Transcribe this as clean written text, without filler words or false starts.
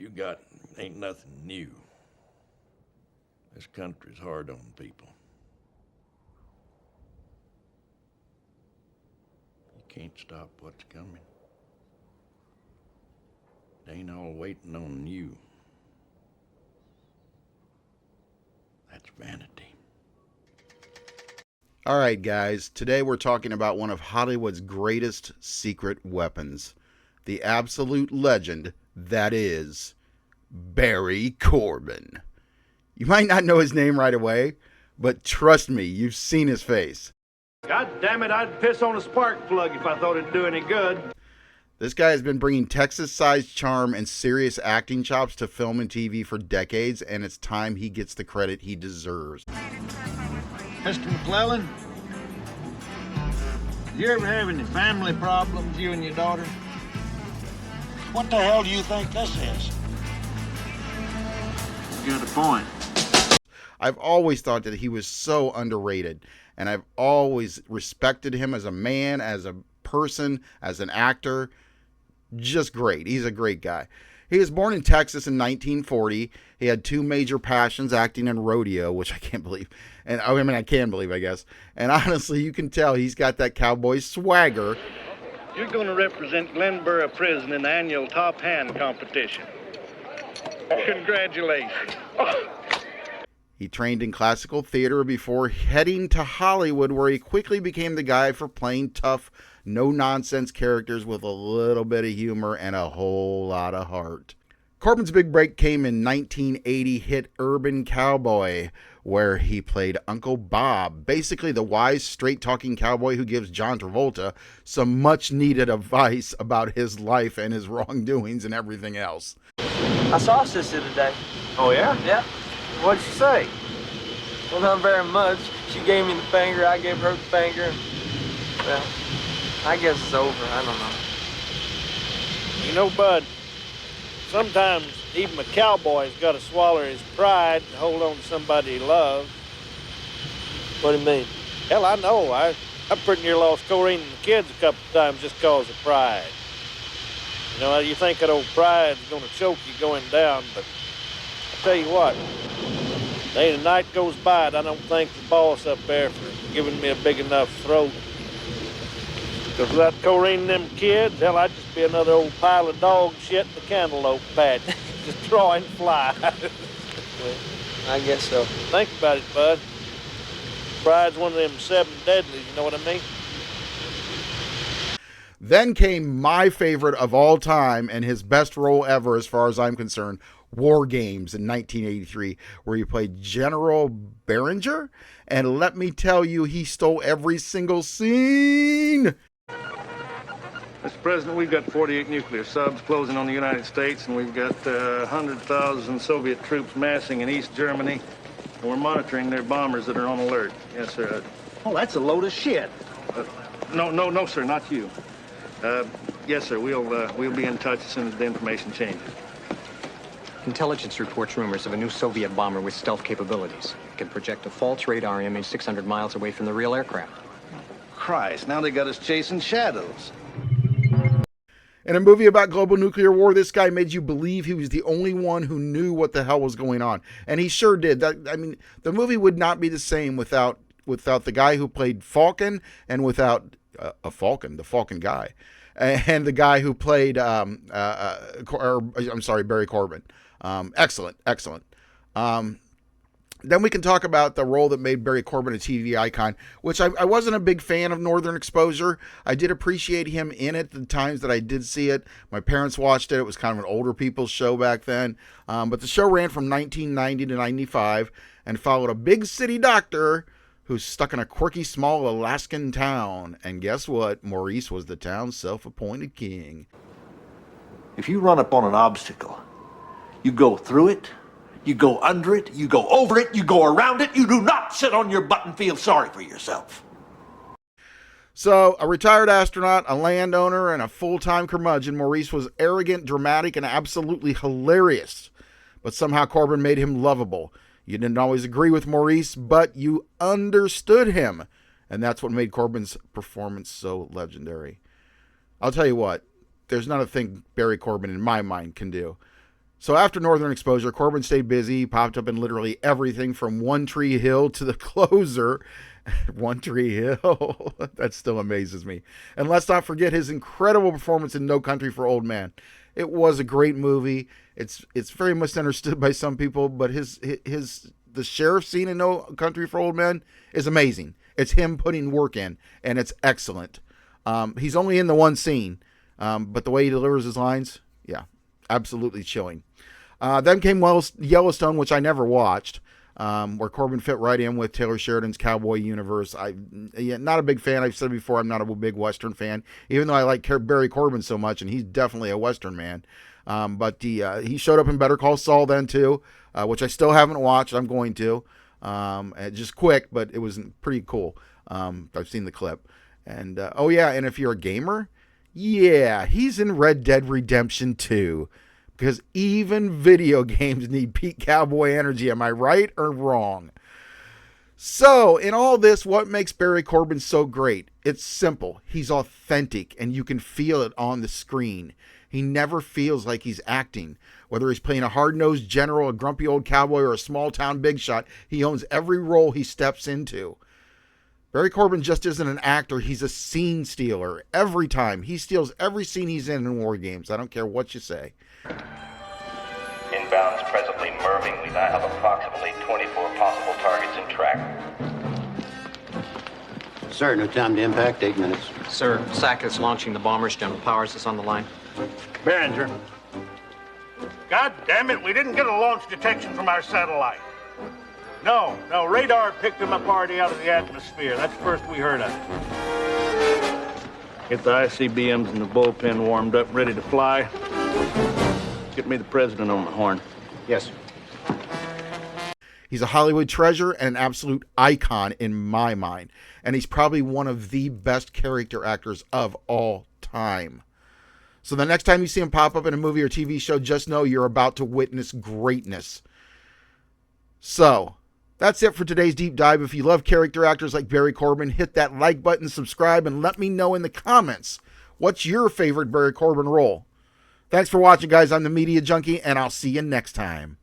you got ain't nothing new. This country's hard on people. You can't stop what's coming. They ain't all waiting on you. That's vanity. All right, guys. Today we're talking about one of Hollywood's greatest secret weapons. The absolute legend that is Barry Corbin. You might not know his name right away, but trust me, you've seen his face. God damn it, I'd piss on a spark plug if I thought it'd do any good. This guy has been bringing Texas-sized charm and serious acting chops to film and TV for decades, and it's time he gets the credit he deserves. Mr. McClellan, you ever have any family problems, you and your daughter? What the hell do you think this is? You got a point. I've always thought that he was so underrated, and I've always respected him as a man, as a person, as an actor. Just great. He's a great guy. He was born in Texas in 1940. He had two major passions, acting and rodeo, which I can't believe. And I can believe, I guess. And honestly, you can tell he's got that cowboy swagger. You're going to represent Glenboro Prison in the annual top hand competition. Congratulations. He trained in classical theater before heading to Hollywood, where he quickly became the guy for playing tough, no-nonsense characters with a little bit of humor and a whole lot of heart. Corbin's big break came in 1980 hit Urban Cowboy, where he played Uncle Bob, basically the wise, straight-talking cowboy who gives John Travolta some much-needed advice about his life and his wrongdoings and everything else. I saw Sissy today. Oh, yeah? Yeah. What'd she say? Well, not very much. She gave me the finger, I gave her the finger. And, well, I guess it's over. I don't know. You know, Bud, sometimes even a cowboy's got to swallow his pride and hold on to somebody he loves. What do you mean? Hell, I know. I pretty near lost Corbin and the kids a couple of times just cause of pride. You know, you think that old pride's going to choke you going down, but I tell you what, there ain't a night goes by that I don't thank the boss up there for giving me a big enough throat. Because without Corbin and them kids, hell, I'd just be another old pile of dog shit in the cantaloupe patch, just drawing flies. Well, I guess so. Think about it, Bud. Pride's one of them 7 deadlies, you know what I mean? Then came my favorite of all time and his best role ever as far as I'm concerned, War Games in 1983, where he played General Behringer. And let me tell you, he stole every single scene. Mr. President, we've got 48 nuclear subs closing on the United States, and we've got 100,000 Soviet troops massing in East Germany, and we're monitoring their bombers that are on alert. Yes, sir. Oh, that's a load of shit. No, sir, not you. Yes, sir, we'll be in touch as soon as the information changes. Intelligence reports rumors of a new Soviet bomber with stealth capabilities. It can project a false radar image 600 miles away from the real aircraft. Christ, now they got us chasing shadows. In a movie about global nuclear war, this guy made you believe he was the only one who knew what the hell was going on. And he sure did. The movie would not be the same without the guy who played Falcon and without the Falcon guy. And the guy who played, Barry Corbin. Excellent. Then we can talk about the role that made Barry Corbin a TV icon, which I wasn't a big fan of Northern Exposure. I did appreciate him in it the times that I did see it. My parents watched it. It was kind of an older people's show back then. But the show ran from 1990 to 95 and followed a big city doctor who's stuck in a quirky small Alaskan town. And guess what? Maurice was the town's self-appointed king. If you run up on an obstacle, you go through it, you go under it, you go over it, you go around it. You do not sit on your butt and feel sorry for yourself. So, a retired astronaut, a landowner, and a full-time curmudgeon, Maurice was arrogant, dramatic, and absolutely hilarious. But somehow Corbin made him lovable. You didn't always agree with Maurice, but you understood him. And that's what made Corbin's performance so legendary. I'll tell you what, there's not a thing Barry Corbin, in my mind, can do. So after Northern Exposure, Corbin stayed busy. He popped up in literally everything from One Tree Hill to The Closer. One Tree Hill. That still amazes me. And let's not forget his incredible performance in No Country for Old Men. It was a great movie. It's very misunderstood by some people, but the sheriff scene in No Country for Old Men is amazing. It's him putting work in, and it's excellent. He's only in the one scene, but the way he delivers his lines, yeah, absolutely chilling. Then came Yellowstone, which I never watched, where Corbin fit right in with Taylor Sheridan's cowboy universe. Not a big fan. I've said before, I'm not a big Western fan, even though I like Barry Corbin so much, and he's definitely a Western man. But he showed up in Better Call Saul then too, which I still haven't watched. I'm going to, just quick, but it was pretty cool. I've seen the clip, and and if you're a gamer, yeah, he's in Red Dead Redemption 2. Because even video games need peak cowboy energy. Am I right or wrong? So, in all this, what makes Barry Corbin so great? It's simple. He's authentic, and you can feel it on the screen. He never feels like he's acting. Whether he's playing a hard-nosed general, a grumpy old cowboy, or a small-town big shot, he owns every role he steps into. Barry Corbin just isn't an actor. He's a scene stealer. Every time. He steals every scene he's in war games. I don't care what you say. Inbounds presently merming. We now have approximately 24 possible targets in track. Sir, no time to impact, 8 minutes. Sir, SAC is launching the bombers. General Powers is on the line. Behringer. God damn it, we didn't get a launch detection from our satellite. No, radar picked them apart out of the atmosphere. That's the first we heard of it. Get the ICBMs in the bullpen warmed up, ready to fly. Get me the president on the horn. Yes. He's a Hollywood treasure and an absolute icon in my mind. And he's probably one of the best character actors of all time. So the next time you see him pop up in a movie or TV show, just know you're about to witness greatness. So, that's it for today's deep dive. If you love character actors like Barry Corbin, hit that like button, subscribe, and let me know in the comments what's your favorite Barry Corbin role. Thanks for watching, guys. I'm the Media Junkie, and I'll see you next time.